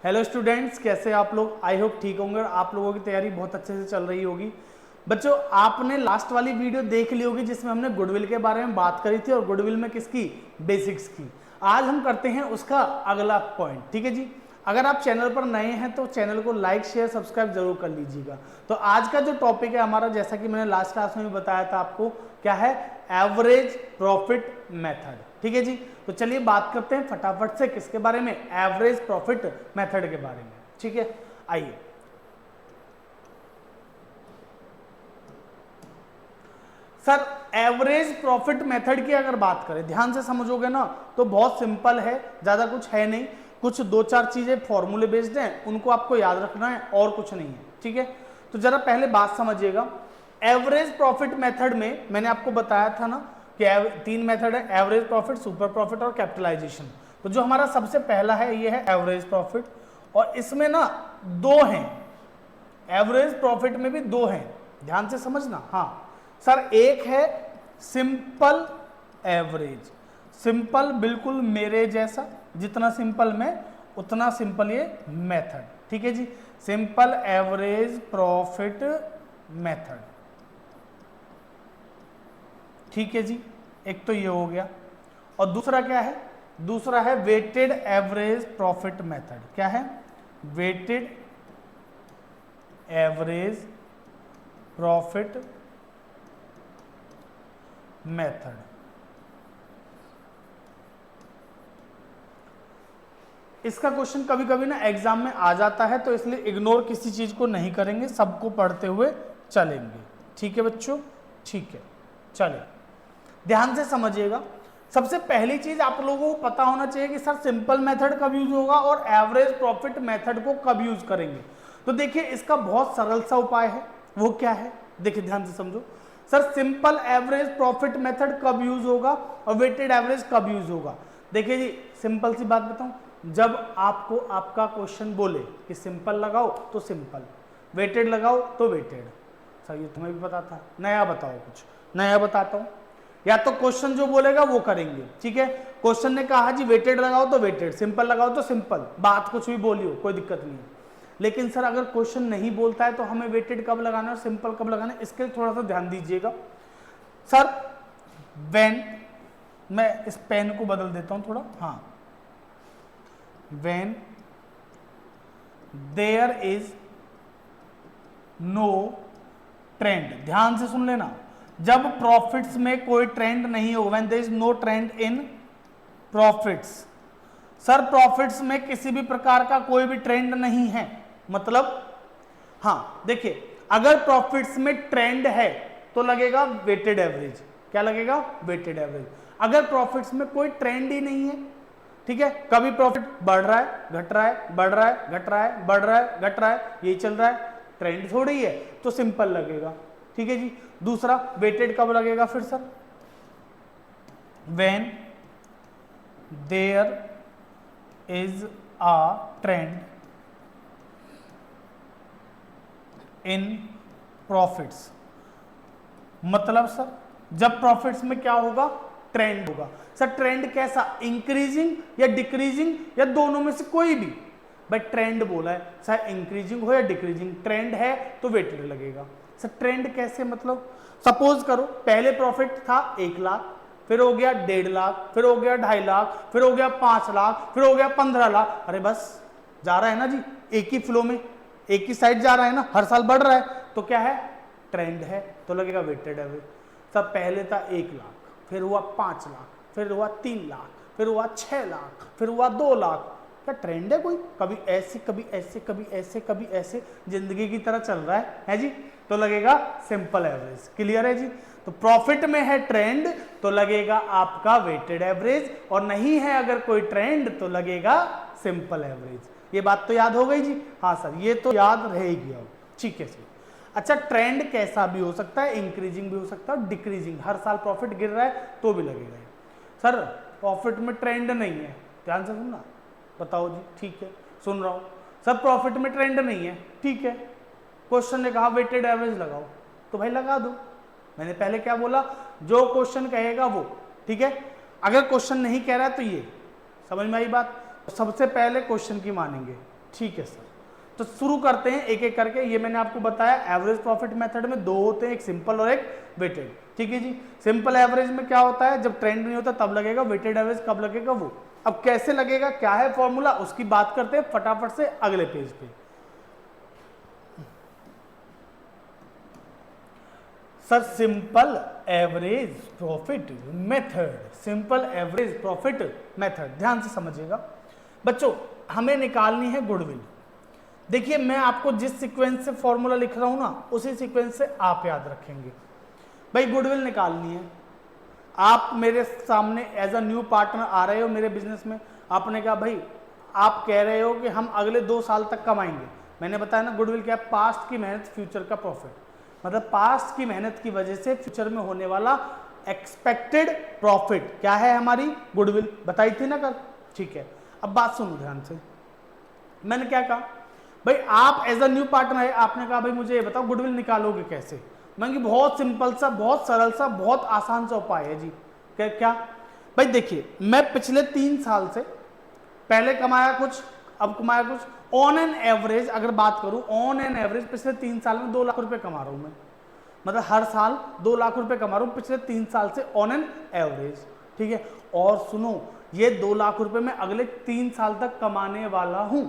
Hello students, कैसे आप लोग? आई होप ठीक होंगे और आप लोगों की तैयारी बहुत अच्छे से चल रही होगी। बच्चों, आपने लास्ट वाली वीडियो देख ली होगी जिसमें हमने गुडविल के बारे में बात करी थी और गुडविल में किसकी? बेसिक्स की। आज हम करते हैं उसका अगला पॉइंट। ठीक है जी। अगर आप चैनल पर नए हैं तो चैनल को लाइक शेयर सब्सक्राइब जरूर कर लीजिएगा। तो आज का जो टॉपिक है हमारा, जैसा कि मैंने लास्ट क्लास में भी बताया था आपको, क्या है? Average profit method. ठीक है जी। तो चलिए बात करते हैं फटाफट से किसके बारे में? एवरेज प्रॉफिट मेथड के बारे में। ठीक है, आइए। सर, एवरेज प्रॉफिट मेथड की अगर बात करें, ध्यान से समझोगे ना तो बहुत सिंपल है, ज्यादा कुछ है नहीं। कुछ दो चार चीजें फॉर्मूले बेस्ड हैं, उनको आपको याद रखना है और कुछ नहीं है। ठीक है, तो जरा पहले बात समझिएगा। एवरेज प्रॉफिट मेथड में मैंने आपको बताया था ना कि तीन मेथड है, एवरेज प्रॉफिट, सुपर प्रॉफिट और कैपिटलाइजेशन। तो जो हमारा सबसे पहला है ये है एवरेज प्रॉफिट, और इसमें ना दो हैं। एवरेज प्रॉफिट में भी दो हैं, ध्यान से समझना। हाँ सर, एक है सिंपल एवरेज। सिंपल बिल्कुल मेरे जैसा, जितना सिंपल मैं उतना सिंपल ये मेथड। ठीक है जी, सिंपल एवरेज प्रॉफिट मेथड। ठीक है जी, एक तो ये हो गया। और दूसरा क्या है? दूसरा है वेटेड एवरेज प्रॉफिट मेथड। क्या है? Weighted average profit method. इसका क्वेश्चन कभी कभी ना एग्जाम में आ जाता है, तो इसलिए इग्नोर किसी चीज को नहीं करेंगे, सबको पढ़ते हुए चलेंगे। ठीक है बच्चों? ठीक है, चलिए ध्यान से समझिएगा। सबसे पहली चीज आप लोगों को पता होना चाहिए कि सर सिंपल मेथड कब यूज होगा और एवरेज प्रॉफिट मेथड को कब यूज करेंगे। तो देखिए, इसका बहुत सरल सा उपाय है। वो क्या है? देखिए ध्यान से समझो। Sir, simple average profit method कब यूज होगा और वेटेड एवरेज कब यूज होगा? देखिए जी, सिंपल सी बात बताऊं, जब आपको आपका क्वेश्चन बोले कि सिंपल लगाओ तो सिंपल, वेटेड लगाओ तो वेटेड। सर ये तुम्हें भी पता था, नया बताओ, कुछ नया बताता हूं। या तो क्वेश्चन जो बोलेगा वो करेंगे। ठीक है, क्वेश्चन ने कहा जी वेटेड लगाओ तो वेटेड, सिंपल लगाओ तो सिंपल, बात कुछ भी बोलियो, कोई दिक्कत नहीं है। लेकिन सर अगर क्वेश्चन नहीं बोलता है तो हमें वेटेड कब लगाना है और सिंपल कब लगाना है, इसके लिए थोड़ा सा ध्यान दीजिएगा। सर व्हेन, मैं इस पेन को बदल देता हूं थोड़ा, हाँ, when there is no trend, ध्यान से सुन लेना, जब प्रॉफिट्स में कोई ट्रेंड नहीं हो, when there is no trend in profits. Sir profits में किसी भी प्रकार का कोई भी ट्रेंड नहीं है, मतलब हाँ देखिए, अगर प्रॉफिट्स में ट्रेंड है तो लगेगा वेटेड एवरेज। क्या लगेगा? Weighted average. अगर प्रॉफिट्स में कोई ट्रेंड ही नहीं है, ठीक है, कभी प्रॉफिट बढ़ रहा है, घट रहा है, बढ़ रहा है, घट रहा है, बढ़ रहा है, घट रहा है, यही चल रहा है, ट्रेंड थोड़ी है, तो सिंपल लगेगा। ठीक है जी। दूसरा वेटेड कब लगेगा फिर sir? When there is a trend in profits. मतलब सर जब प्रॉफिट्स में क्या होगा? ट्रेंड होगा। सर ट्रेंड कैसा? इंक्रीजिंग या डिक्रीजिंग या दोनों में से कोई भी? भाई ट्रेंड बोला है, चाहे इंक्रीजिंग हो या डिक्रीजिंग, ट्रेंड है तो वेटेड लगेगा। सर ट्रेंड कैसे? मतलब सपोज करो पहले प्रॉफिट था 1 लाख, फिर हो गया 1.5 लाख, फिर हो गया 2.5 लाख, फिर हो गया 5 लाख, फिर हो गया 15 लाख। अरे बस जा रहा है ना जी, एक ही फ्लो में, एक ही साइड जा रहा है ना, हर साल बढ़ रहा है, तो क्या है? ट्रेंड है, तो लगेगा वेटेड एवरेज। सब पहले था 1 लाख, फिर हुआ 5 लाख, फिर हुआ 3 लाख, फिर हुआ 6 लाख, फिर हुआ 2 लाख। क्या ट्रेंड है कोई? कभी ऐसे कभी ऐसे कभी ऐसे कभी ऐसे, जिंदगी की तरह चल रहा है जी, तो लगेगा सिंपल एवरेज। क्लियर है जी? तो प्रॉफिट में है ट्रेंड तो लगेगा आपका वेटेड एवरेज, और नहीं है अगर कोई ट्रेंड तो लगेगा सिंपल एवरेज। ये बात तो याद हो गई जी? हाँ सर, ये तो याद रहेगी अब। ठीक है सर। अच्छा, ट्रेंड कैसा भी हो सकता है, इंक्रीजिंग भी हो सकता है, डिक्रीजिंग, हर साल प्रॉफिट गिर रहा है तो भी लगेगा। सर प्रॉफिट में ट्रेंड नहीं है, ध्यान से सुनना, बताओ जी। ठीक है, सुन रहा हूं। सर प्रॉफिट में ट्रेंड नहीं है, ठीक है, क्वेश्चन ने कहा वेटेड एवरेज लगाओ, तो भाई लगा दो। मैंने पहले क्या बोला? जो क्वेश्चन कहेगा वो। ठीक है, अगर क्वेश्चन नहीं कह रहा है तो ये समझ में आई बात? सबसे पहले क्वेश्चन की मानेंगे। ठीक है सर, तो शुरू करते हैं एक एक करके। ये मैंने आपको बताया एवरेज प्रॉफिट मेथड में दो होते हैं, एक सिंपल और एक वेटेड। ठीक है जी, सिंपल एवरेज में क्या होता है, जब ट्रेंड नहीं होता तब लगेगा, वेटेड एवरेज कब लगेगा वो। अब कैसे लगेगा, क्या है फॉर्मूला, उसकी बात करते हैं फटाफट से अगले पेज पे। Sir simple average profit method, simple average profit method, ध्यान से समझिएगा बच्चों, हमें निकालनी है गुडविल। देखिए मैं आपको जिस सीक्वेंस से फॉर्मूला लिख रहा हूं ना, उसी सीक्वेंस से आप याद रखेंगे। भाई गुडविल निकालनी है, आप मेरे सामने एज अ न्यू पार्टनर आ रहे हो मेरे बिजनेस में, आपने कहा भाई आप कह रहे हो कि हम अगले 2 साल तक कमाएंगे। मैंने बताया ना गुडविल क्या है, पास्ट की मेहनत फ्यूचर का प्रॉफिट, मतलब पास्ट की मेहनत की वजह से फ्यूचर में होने वाला एक्सपेक्टेड प्रॉफिट क्या है हमारी गुडविल, बताई थी ना कल। ठीक है, अब बात सुनो ध्यान से, मैंने क्या कहा भाई आप एज अ न्यू पार्टनर है, आपने कहा भाई मुझे ये बताओ गुडविल निकालोगे कैसे। मैंने बहुत सिंपल सा, बहुत सरल सा, बहुत आसान सा उपाय है जी। क्या भाई देखिए, मैं पिछले 3 साल से पहले कमाया कुछ, अब कमाया कुछ, ऑन एन एवरेज अगर बात करूं, ऑन एन एवरेज पिछले 3 साल में 2 लाख रुपए कमा रहा हूं मैं, मतलब हर साल 2 लाख रुपए कमा रहा हूं पिछले 3 साल से ऑन एन एवरेज। ठीक है, और सुनो ये 2 लाख रुपए मैं अगले 3 साल तक कमाने वाला हूं।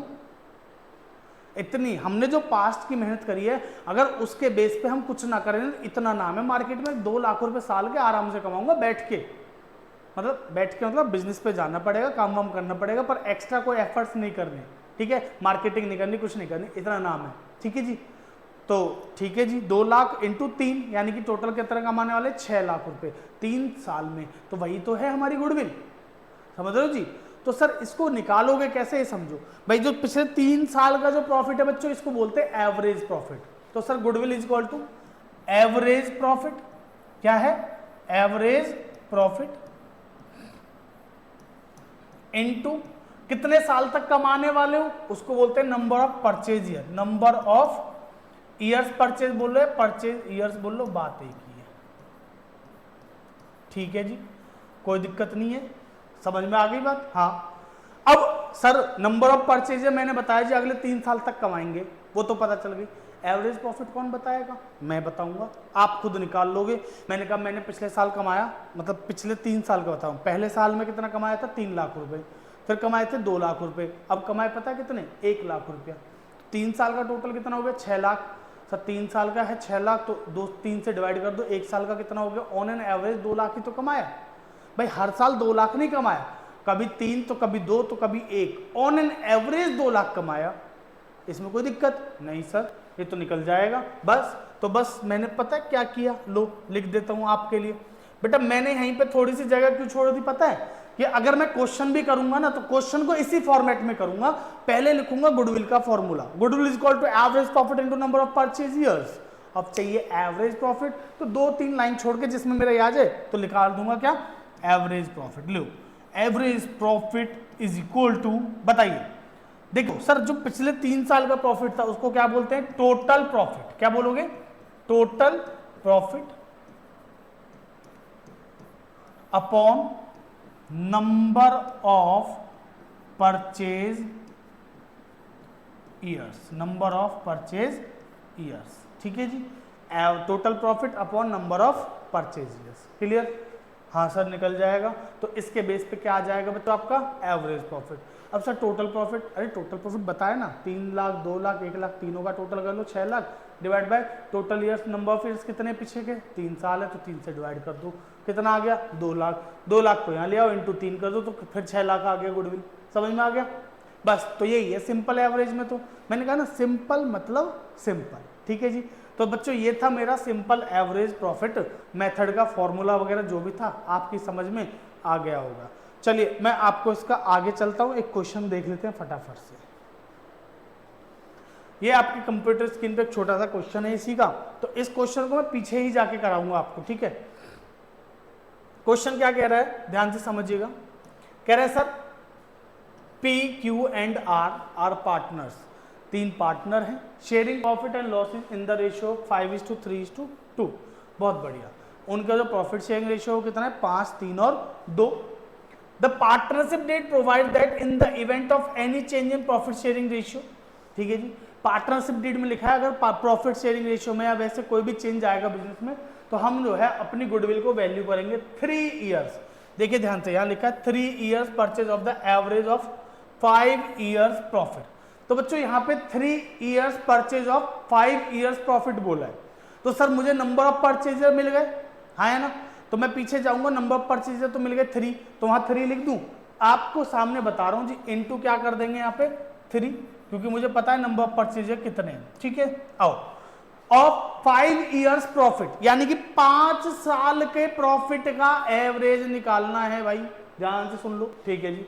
इतनी हमने जो पास्ट की मेहनत करी है, अगर उसके बेस पे हम कुछ ना करें, इतना नाम है मार्केट में, 2 लाख रुपए साल के आराम से कमाऊंगा बैठ के, मतलब बिजनेस पे जाना पड़ेगा, काम वाम करना पड़ेगा, पर एक्स्ट्रा कोई एफर्ट्स नहीं करने। ठीक है, मार्केटिंग नहीं करनी, कुछ नहीं करनी, इतना नाम है। ठीक है जी, तो ठीक है जी, 2 लाख इंटू 3 यानी कि टोटल कितना कमाने वाले, 6 लाख रुपए 3 साल में, तो वही तो है हमारी गुडविल, समझ रहे हो जी। तो सर इसको निकालोगे कैसे, ये समझो भाई। जो पिछले 3 साल का जो प्रॉफिट है बच्चों, इसको बोलते हैं एवरेज प्रॉफिट। तो sir goodwill is equal to average profit, क्या है, एवरेज प्रॉफिट इनटू कितने साल तक कमाने वाले हो, उसको बोलते हैं number of purchase year, number of years purchase बोल रहे, परचेज ईयर्स बोल लो, बात एक ही है। ठीक है जी, कोई दिक्कत नहीं है, समझ में आ गई बात। हाँ, अब सर नंबर ऑफ परचेज मैंने बताया जी अगले 3 साल तक कमाएंगे, वो तो पता चल गई। एवरेज प्रॉफिट कौन बताएगा, मैं बताऊंगा, आप खुद निकाल लोगे। मैंने कहा मैंने पिछले साल कमाया, मतलब पिछले 3 साल का बताऊं, पहले साल में कितना कमाया था, 3 लाख रुपए, फिर कमाए थे 2 लाख रुपए, अब कमाए पता है कितने, 1 लाख रुपया। 3 साल का टोटल कितना हो गया, 6 लाख। सर 3 साल का है 6 लाख, तो 3 से डिवाइड कर दो, 1 साल का कितना हो गया, ऑन एन एवरेज 2 लाख ही तो कमाया भाई, हर साल 2 लाख नहीं कमाया, कभी 3 तो कभी 2 तो कभी 1, ऑन एन एवरेज 2 लाख कमाया। इसमें कोई दिक्कत नहीं सर, ये तो निकल जाएगा बस। तो बस मैंने पता है क्या किया, लो लिख देता हूं आपके लिए। बेटा मैंने यहीं पे थोड़ी सी जगह क्यों छोड़ दी पता है, कि अगर मैं क्वेश्चन भी करूंगा ना, तो क्वेश्चन को इसी फॉर्मेट में करूंगा, पहले लिखूंगा गुडविल का formula, goodwill is equal to average profit into number of purchase years. अब चाहिए एवरेज प्रॉफिट, तो 2-3 लाइन छोड़ के जिसमें मेरा आ जाए तो निकाल दूंगा क्या, एवरेज प्रॉफिट। लो average profit is equal to, बताइए देखो सर जो पिछले 3 साल का प्रॉफिट था उसको क्या बोलते हैं, टोटल प्रॉफिट। क्या बोलोगे, total profit upon number of purchase years, number of purchase years. ठीक है जी, total profit upon number of purchase years, clear. हाँ सर निकल जाएगा, तो इसके बेस पे क्या आ जाएगा बच्चों आपका, एवरेज प्रॉफिट। अब सर टोटल प्रॉफिट, अरे टोटल प्रॉफिट बताया ना, 3 लाख 2 लाख 1 लाख, तीनों का टोटल कर लो, 6 lakh divide by total years, number of years कितने पीछे के, 3 साल है, तो 3 से डिवाइड कर दो, कितना आ गया, 2 लाख। 2 लाख को यहाँ ले आओ, इंटू 3 कर दो, तो फिर 6 लाख आ गया गुडविल, समझ में आ गया। बस तो यही है सिंपल एवरेज में, तो मैंने कहा ना सिंपल मतलब सिंपल। ठीक है जी, तो बच्चों ये था मेरा सिंपल एवरेज प्रॉफिट मेथड का फॉर्मूला वगैरह जो भी था आपकी समझ में आ गया होगा। चलिए मैं आपको इसका आगे चलता हूं, एक क्वेश्चन देख लेते हैं फटाफट से। ये आपकी कंप्यूटर स्क्रीन पे एक छोटा सा क्वेश्चन है इसी का, तो इस क्वेश्चन को मैं पीछे ही जाके कराऊंगा आपको। ठीक है, क्वेश्चन क्या कह रहा है, ध्यान से समझिएगा। कह रहा है sir P, Q and R are partners, 3 partner हैं, sharing profit and losses in the ratio 5:3:2। बहुत बढ़िया, उनका जो प्रॉफिट शेयरिंग रेशियो कितना है, 5, 3 और 2। The partnership deed provide that in the event of any change in profit sharing ratio, ठीक है जी। पार्टनरशिप डीड में लिखा है अगर प्रॉफिट शेयरिंग रेशियो में या वैसे कोई भी चेंज आएगा बिजनेस में तो हम जो है अपनी गुडविल को वैल्यू करेंगे 3 ईयर्स। देखिए ध्यान से, यहाँ लिखा है 3 years purchase of the average of 5 years profit. तो बच्चों यहाँ पे 3 years purchase of 5 years profit बोला है, तो सर मुझे नंबर ऑफ परचेजर मिल गए, हाँ है ना, तो मैं पीछे जाऊंगा, नंबर ऑफ परचेजर तो मिल गए 3, तो वहां 3 लिख दूं। आपको सामने बता रहा हूं जी, इनटू क्या कर देंगे यहाँ पे 3, क्योंकि मुझे पता है नंबर ऑफ परचेजर कितने हैं, ठीक है। आओ, ऑफ 5 ईयर्स प्रॉफिट, यानी कि 5 साल के प्रॉफिट का एवरेज निकालना है भाई, ध्यान से सुन लो, ठीक है जी।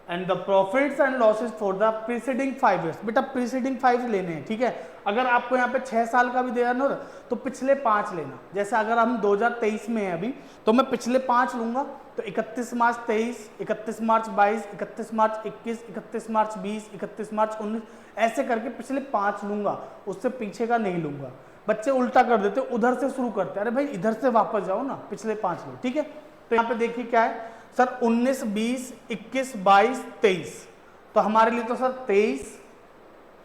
And the profits and losses for the preceding 5 years, बेटा प्रीसीडिंग 5 लेने हैं, ठीक है। अगर आपको यहाँ पे 6 साल का भी दिया ना तो पिछले 5 लेना, जैसे अगर हम 2023 में है अभी तो मैं पिछले 5 लूंगा, तो 31 मार्च 23, 31 मार्च 22, 31 मार्च 21, 31 मार्च 20, 31 मार्च 19, ऐसे करके पिछले 5 लूंगा, उससे पीछे का नहीं लूंगा। बच्चे उल्टा कर देते, उधर से शुरू करते, अरे भाई इधर से वापस जाओ ना, पिछले 5 लो, ठीक है। तो यहाँ पे देखिए क्या है सर, 19, 20, 21, 22, 23, तो हमारे लिए तो सर 23,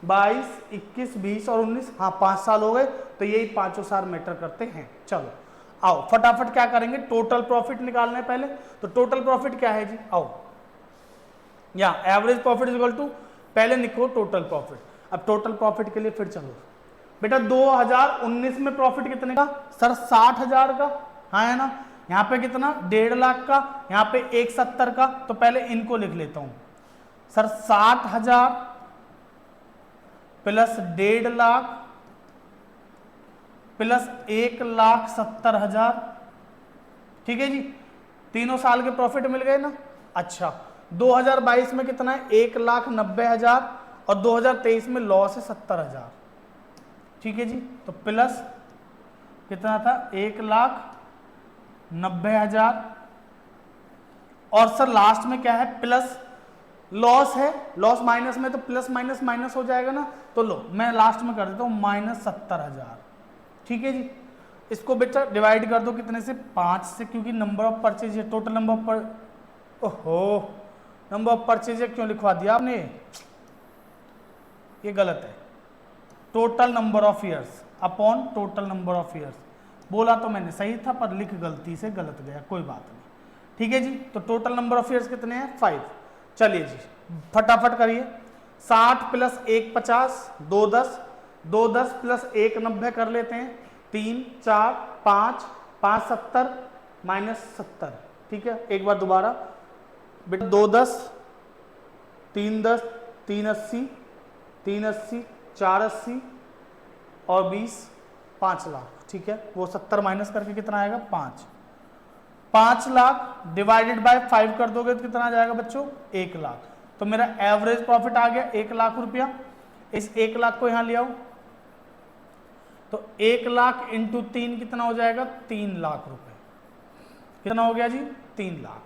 22, 21, 20 और 19, हाँ 5 साल हो गए, तो यही 5 साल मैटर करते हैं। चलो आओ फटाफट क्या करेंगे, टोटल प्रॉफिट निकालना है पहले, तो टोटल प्रॉफिट क्या है जी, आओ यहाँ average profit is equal to, पहले लिखो टोटल प्रॉफिट। अब टोटल प्रॉफिट के लिए फिर चलो बेटा, 2019 में प्रॉफिट कितने का सर, 60,000 का, हाँ है ना, यहाँ पे कितना 1.5 लाख का, यहाँ पे 170 का, तो पहले इनको लिख लेता हूं सर, 60,000 प्लस 1.5 लाख प्लस 1,70,000, ठीक है जी, तीनों साल के प्रॉफिट मिल गए ना। अच्छा 2022 में कितना है, 1,90,000 और 2023 में लॉस है 70,000, ठीक है जी, तो प्लस कितना था 1,90,000 और सर लास्ट में क्या है, प्लस लॉस है, लॉस माइनस में तो प्लस माइनस माइनस हो जाएगा ना, तो लो मैं लास्ट में कर देता हूं -70,000, ठीक है जी। इसको बेटा डिवाइड कर दो कितने से, 5 से, क्योंकि नंबर ऑफ परचेज है, टोटल नंबर ऑफ ओहो नंबर ऑफ परचेज क्यों लिखवा दिया आपने, ये गलत है, total number of years upon total number of years, बोला तो मैंने सही था पर लिख गलती से गलत गया, कोई बात नहीं, ठीक है जी। तो टोटल नंबर ऑफ ईयर्स कितने हैं 5, चलिए जी फटाफट करिए, 60 प्लस 1 50, 2 10, 2 10 प्लस 1 90 कर लेते हैं, 3 4 5 5 70 माइनस 70, ठीक है। एक बार दोबारा बेटा, 2 10 3 10 3 80 3 80 4 80 और 20 5 लाख, ठीक है। वो 70 माइनस करके कितना आएगा 5 लाख डिवाइडेड बाय 5 कर दोगे तो कितना आ जाएगा बच्चों 1 लाख, तो मेरा एवरेज प्रॉफिट आ गया 1 लाख रुपया। इस 1 लाख को यहां ले आओ, तो 1 लाख इंटू 3 कितना हो जाएगा 3 लाख रुपए, कितना हो गया जी 3 लाख,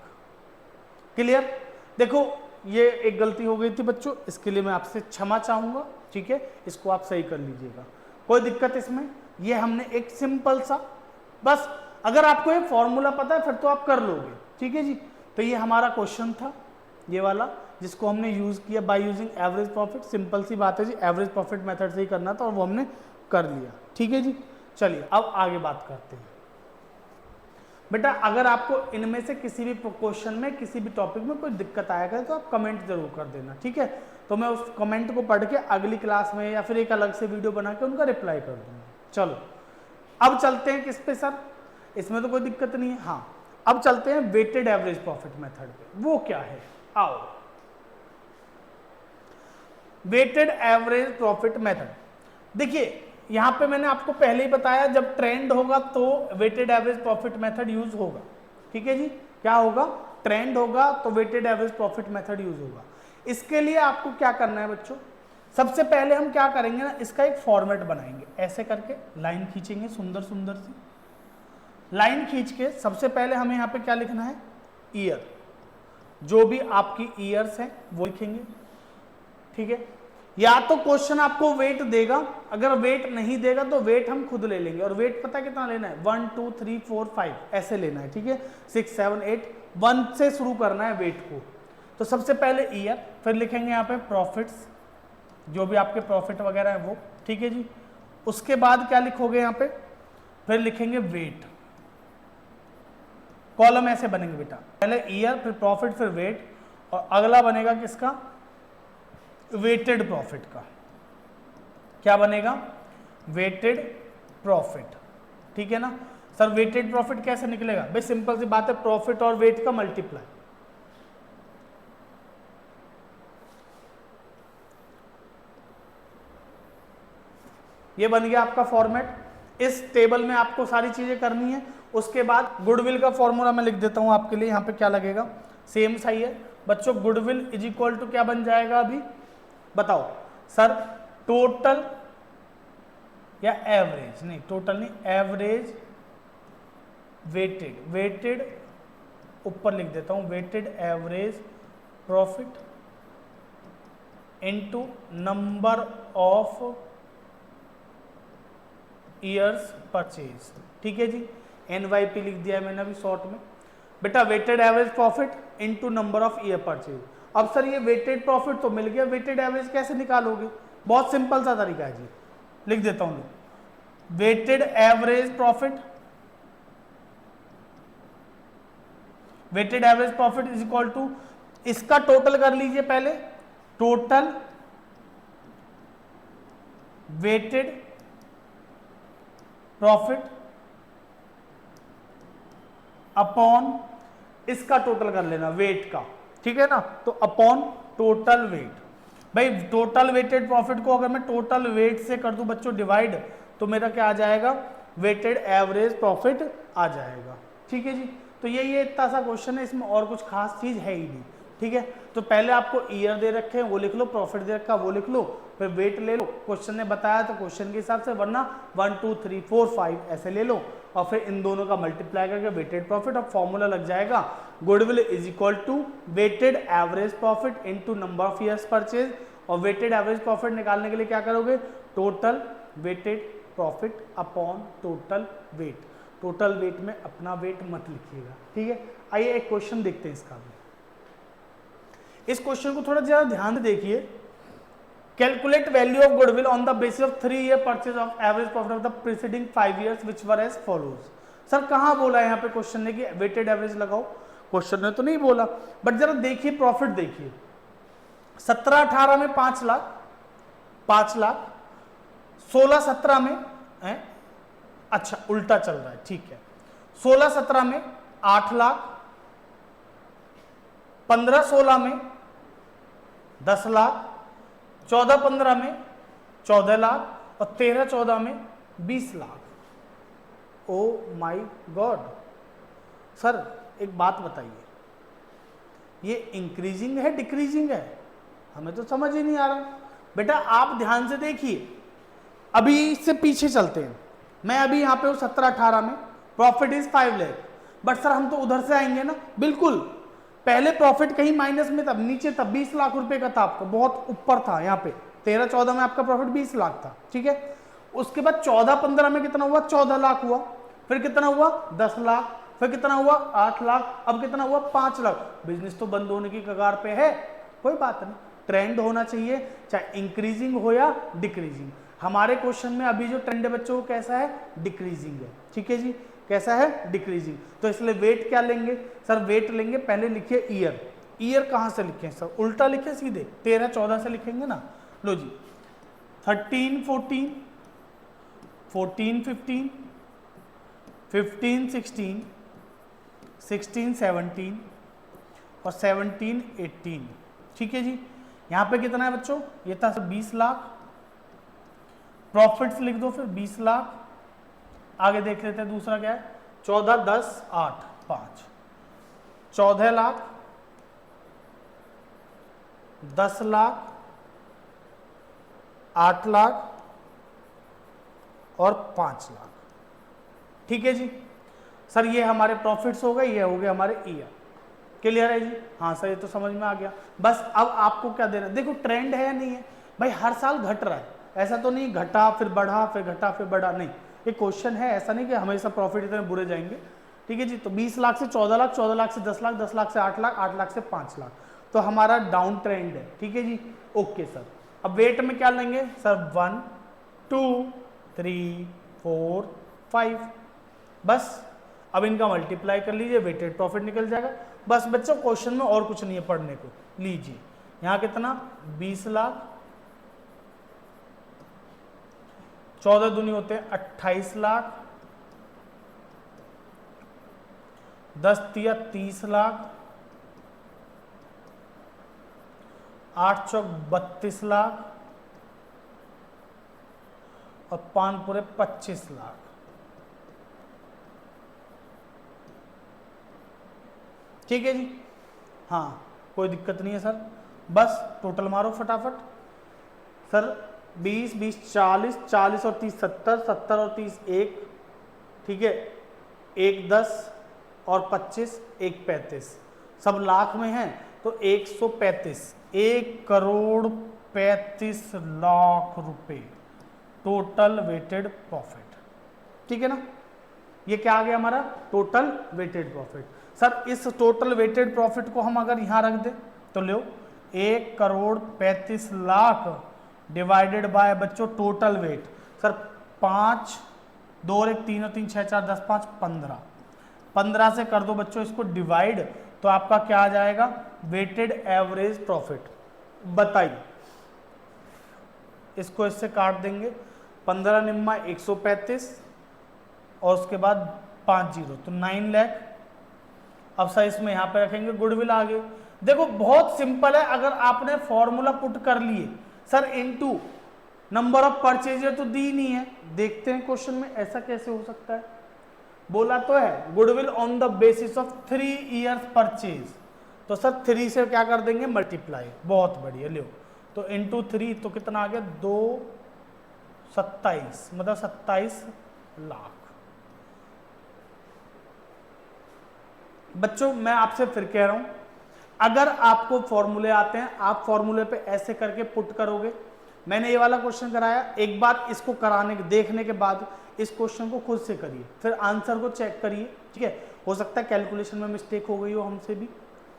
क्लियर। देखो ये एक गलती हो गई थी बच्चों, इसके लिए मैं आपसे क्षमा चाहूंगा, ठीक है, इसको आप सही कर लीजिएगा, कोई दिक्कत इसमें। ये हमने एक सिंपल सा, बस अगर आपको ये फॉर्मूला पता है फिर तो आप कर लोगे, ठीक है जी। तो ये हमारा क्वेश्चन था ये वाला, जिसको हमने यूज किया by using average profit, simple सी बात है जी, एवरेज प्रॉफिट मेथड से ही करना था और वो हमने कर लिया, ठीक है जी। चलिए अब आगे बात करते हैं बेटा, अगर आपको इनमें से किसी भी क्वेश्चन में किसी भी टॉपिक में कोई दिक्कत आएगा तो आप कमेंट जरूर कर देना, ठीक है। तो मैं उस कमेंट को पढ़ के अगली क्लास में या फिर एक अलग से वीडियो बना के उनका रिप्लाई कर दूंगा। चलो अब चलते हैं किस पे सर, इसमें तो कोई दिक्कत नहीं है, हाँ अब चलते हैं वेटेड एवरेज प्रॉफिट मेथड पे, वो क्या है, आओ वेटेड एवरेज प्रॉफिट मेथड। देखिए यहां पे मैंने आपको पहले ही बताया, जब ट्रेंड होगा तो weighted average profit method use होगा, ठीक है जी। क्या होगा, ट्रेंड होगा तो weighted average profit method use होगा। इसके लिए आपको क्या करना है बच्चों, सबसे पहले हम क्या करेंगे ना, इसका एक फॉर्मेट बनाएंगे, ऐसे करके लाइन खींचेंगे, सुंदर सुंदर सी लाइन खींच के सबसे पहले हमें यहाँ पे क्या लिखना है, ईयर, जो भी आपकी ईयर्स हैं वो लिखेंगे, ठीक है। या तो क्वेश्चन आपको वेट देगा, अगर वेट नहीं देगा तो वेट हम खुद ले लेंगे, और वेट पता कितना लेना है 1 2 3 4 5 ऐसे लेना है, ठीक है, 6 7 8 1 से शुरू करना है वेट को। तो सबसे पहले ईयर, फिर लिखेंगे यहाँ पे प्रॉफिट्स, जो भी आपके प्रॉफिट वगैरह है वो, ठीक है जी। उसके बाद क्या लिखोगे यहाँ पे, फिर लिखेंगे वेट, कॉलम ऐसे बनेंगे बेटा, पहले ईयर फिर प्रॉफिट फिर वेट, और अगला बनेगा किसका, वेटेड प्रॉफिट का। क्या बनेगा, वेटेड प्रॉफिट, ठीक है ना सर। वेटेड प्रॉफिट कैसे निकलेगा भाई, सिंपल सी बात है, प्रॉफिट और वेट का मल्टीप्लाई। ये बन गया आपका फॉर्मेट। इस टेबल में आपको सारी चीजें करनी है। उसके बाद गुडविल का फॉर्मूला मैं लिख देता हूं आपके लिए, यहां पे क्या लगेगा, सेम सही है बच्चों। गुडविल इज इक्वल टू क्या बन जाएगा अभी बताओ सर, टोटल या एवरेज, नहीं टोटल नहीं, एवरेज वेटेड, वेटेड ऊपर लिख देता हूं, weighted average profit into number of years purchase, ठीक है जी। NYP लिख दिया है मैंने अभी शॉर्ट में बेटा, weighted average profit into number of year purchase. अब सर ये वेटेड प्रॉफिट तो मिल गया, वेटेड एवरेज कैसे निकालोगे, बहुत सिंपल सा तरीका है जी, लिख देता हूं, weighted average profit, weighted average profit is equal to, इसका टोटल कर लीजिए पहले, टोटल वेटेड प्रॉफिट अपॉन, इसका टोटल कर लेना वेट का, ठीक है ना, तो अपॉन टोटल वेट। भाई टोटल वेटेड प्रॉफिट को अगर मैं टोटल वेट से कर दूं बच्चों डिवाइड, तो मेरा क्या आ जाएगा, वेटेड एवरेज प्रॉफिट आ जाएगा, ठीक है जी। तो ये इतना सा क्वेश्चन है, इसमें और कुछ खास चीज है ही नहीं, ठीक है। तो पहले आपको ईयर दे रखे हैं वो लिख लो, प्रॉफिट दे रखा वो लिख लो, फिर वेट ले लो, क्वेश्चन ने बताया तो क्वेश्चन के हिसाब से, वरना 1 2 3 4 5 ऐसे ले लो, और फिर इन दोनों का मल्टीप्लाई करके वेटेड प्रॉफिट, और फॉर्मूला लग जाएगा goodwill is equal to weighted average profit into number of years purchase. और वेटेड एवरेज प्रॉफिट निकालने के लिए क्या करोगे, total weighted profit upon total weight. Total weight में अपना वेट मत लिखिएगा, ठीक है। आइए एक क्वेश्चन देखते हैं इसका भी। इस क्वेश्चन को थोड़ा ज्यादा ध्यान से देखिए। Calculate value of goodwill on the basis of 3 year purchase of average profit of the preceding 5 years which were as follows. Sir कहां बोला है यहाँ पे क्वेश्चन ने कि वेटेड एवरेज लगाओ, क्वेश्चन ने तो नहीं बोला, बट जरा देखिए प्रॉफिट देखिए, 17-18 में 5 लाख, 5 लाख, 16-17 में है, अच्छा उल्टा चल रहा है, ठीक है, 16-17 में 8 लाख, 15-16 में 10 लाख, 14-15 में 14 लाख, और 13-14 में 20 lakh. Oh my God sir एक बात बताइए, ये इंक्रीजिंग है डिक्रीजिंग है, हमें तो समझ ही नहीं आ रहा। बेटा आप ध्यान से देखिए, अभी से पीछे चलते हैं, मैं अभी यहाँ पे हूँ 17-18 में, profit is 5 lakh, but sir हम तो उधर से आएंगे ना, बिल्कुल पहले प्रॉफिट कहीं माइनस में तब नीचे तब 20 लाख रुपए का था, आपका बहुत ऊपर था, यहाँ पे 13-14 में आपका प्रॉफिट 20 लाख था, ठीक है। उसके बाद 14-15 में कितना हुआ, 14 लाख हुआ, फिर कितना हुआ 10 लाख, फिर कितना हुआ 8 लाख, अब कितना हुआ 5 लाख। बिजनेस तो बंद होने की कगार पे है, कोई बात नहीं, ट्रेंड होना चाहिए, चाहे इंक्रीजिंग हो या डिक्रीजिंग। हमारे क्वेश्चन में अभी जो ट्रेंड है बच्चों कैसा है, डिक्रीजिंग है, ठीक है जी, कैसा है डिक्रीजिंग। तो इसलिए वेट क्या लेंगे सर, वेट लेंगे, पहले लिखिए ईयर, ईयर कहां से लिखें सर, उल्टा लिखे सीधे 13-14 से लिखेंगे ना, लो जी 13-14, 14-15, 15-16, 16-17 और 17-18, ठीक है जी। यहां पे कितना है बच्चों, ये था 20 लाख, प्रॉफिट्स लिख दो फिर 20 लाख, आगे देख लेते हैं दूसरा क्या है, 14, 10, 8, 5, 14 लाख, 10 लाख, 8 लाख और 5 लाख, ठीक है जी। सर ये हमारे प्रॉफिट्स हो गए, ये हो गए हमारे ईयर, क्लियर है जी, हाँ सर ये तो समझ में आ गया। बस अब आपको क्या देना, देखो ट्रेंड है या नहीं है भाई, हर साल घट रहा है, ऐसा तो नहीं घटा फिर बढ़ा फिर घटा फिर बढ़ा, नहीं, ये क्वेश्चन है, ऐसा नहीं कि हमेशा प्रॉफिट इतने बुरे जाएंगे, ठीक है जी। तो 20 लाख से 14 लाख, 14 लाख से 10 लाख, 10 लाख से 8 लाख, 8 लाख से 5 लाख, तो हमारा डाउन ट्रेंड है, ठीक है जी, ओके सर। अब वेट में क्या लेंगे सर 1 2 3 4 5, बस अब इनका मल्टीप्लाई कर लीजिए, वेटेड प्रॉफिट निकल जाएगा। बस बच्चों क्वेश्चन में और कुछ नहीं है पढ़ने को। लीजिए यहाँ कितना 20 लाख, 14 दूनी होते हैं 28 लाख, 10 तिया 30 लाख, 8 चौक 32 लाख और 5 पूरे 25 लाख। ठीक है जी, हाँ कोई दिक्कत नहीं है सर। बस टोटल मारो फटाफट सर। 20 20 40, 40 और 30 70, 70 और 30 1, ठीक है, 1 10 और 25 1 35, सब लाख में हैं तो 135, 1,35,00,000 रुपए टोटल वेटेड प्रॉफिट। ठीक है ना, ये क्या आ गया हमारा टोटल वेटेड प्रॉफिट। सर इस टोटल वेटेड प्रॉफिट को हम अगर यहां रख दें तो लो 1,35,00,000 डिवाइडेड बाय बच्चों टोटल वेट। सर 5 2 और 1 3 और 3 6 4 10 5 15, 15 से कर दो बच्चों इसको डिवाइड, तो आपका क्या आ जाएगा वेटेड एवरेज प्रॉफिट। बताइए, इसको इससे काट देंगे, 15 निम्मा 135 और उसके बाद 5 जीरो तो 9 लाख। अब सर इसमें यहां पे रखेंगे गुडविल आ गए। देखो बहुत सिंपल है, अगर आपने फॉर्मूला पुट कर लिए sir into number of purchaser तो दी नहीं है, देखते हैं क्वेश्चन में ऐसा कैसे हो सकता है। बोला तो है goodwill on the basis of 3 years purchase, तो सर 3 से क्या कर देंगे मल्टीप्लाई। बहुत बढ़िया, लो तो इनटू 3 तो कितना आ गया 227, मतलब 27 लाख। बच्चों मैं आपसे फिर कह रहा हूं, अगर आपको फॉर्मूले आते हैं आप फॉर्मूले पे ऐसे करके पुट करोगे। मैंने ये वाला क्वेश्चन कराया, एक बार इसको कराने देखने के बाद इस क्वेश्चन को खुद से करिए, फिर आंसर को चेक करिए। ठीक है, हो सकता है कैलकुलेशन में मिस्टेक हो गई हो हमसे भी,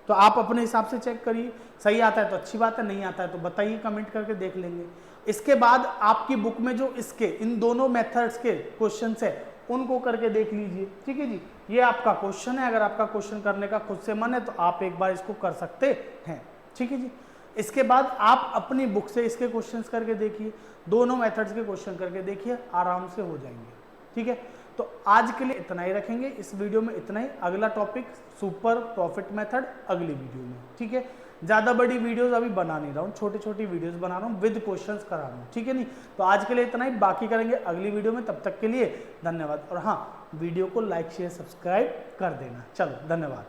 तो आप अपने हिसाब से चेक करिए। सही आता है तो अच्छी बात है, नहीं आता है तो बताइए, कमेंट करके देख लेंगे। इसके बाद आपकी बुक में जो इसके इन दोनों मेथड्स के क्वेश्चन है उनको करके देख लीजिए। ठीक है जी, ये आपका क्वेश्चन है, अगर आपका क्वेश्चन करने का खुद से मन है तो आप एक बार इसको कर सकते हैं। ठीक है जी, इसके बाद आप अपनी बुक से इसके क्वेश्चंस करके देखिए, दोनों मेथड्स के क्वेश्चन करके देखिए, आराम से हो जाएंगे। ठीक है, तो आज के लिए इतना ही रखेंगे, इस वीडियो में इतना ही। अगला टॉपिक सुपर प्रॉफिट मेथड अगली वीडियो में। ठीक है, ज़्यादा बड़ी वीडियोस अभी बना नहीं रहा हूँ, छोटी छोटी वीडियोस बना रहा हूँ, विद क्वेश्चंस करा रहा हूँ। ठीक है नहीं, तो आज के लिए इतना ही, बाकी करेंगे अगली वीडियो में। तब तक के लिए धन्यवाद, और हाँ वीडियो को लाइक शेयर सब्सक्राइब कर देना। चलो धन्यवाद।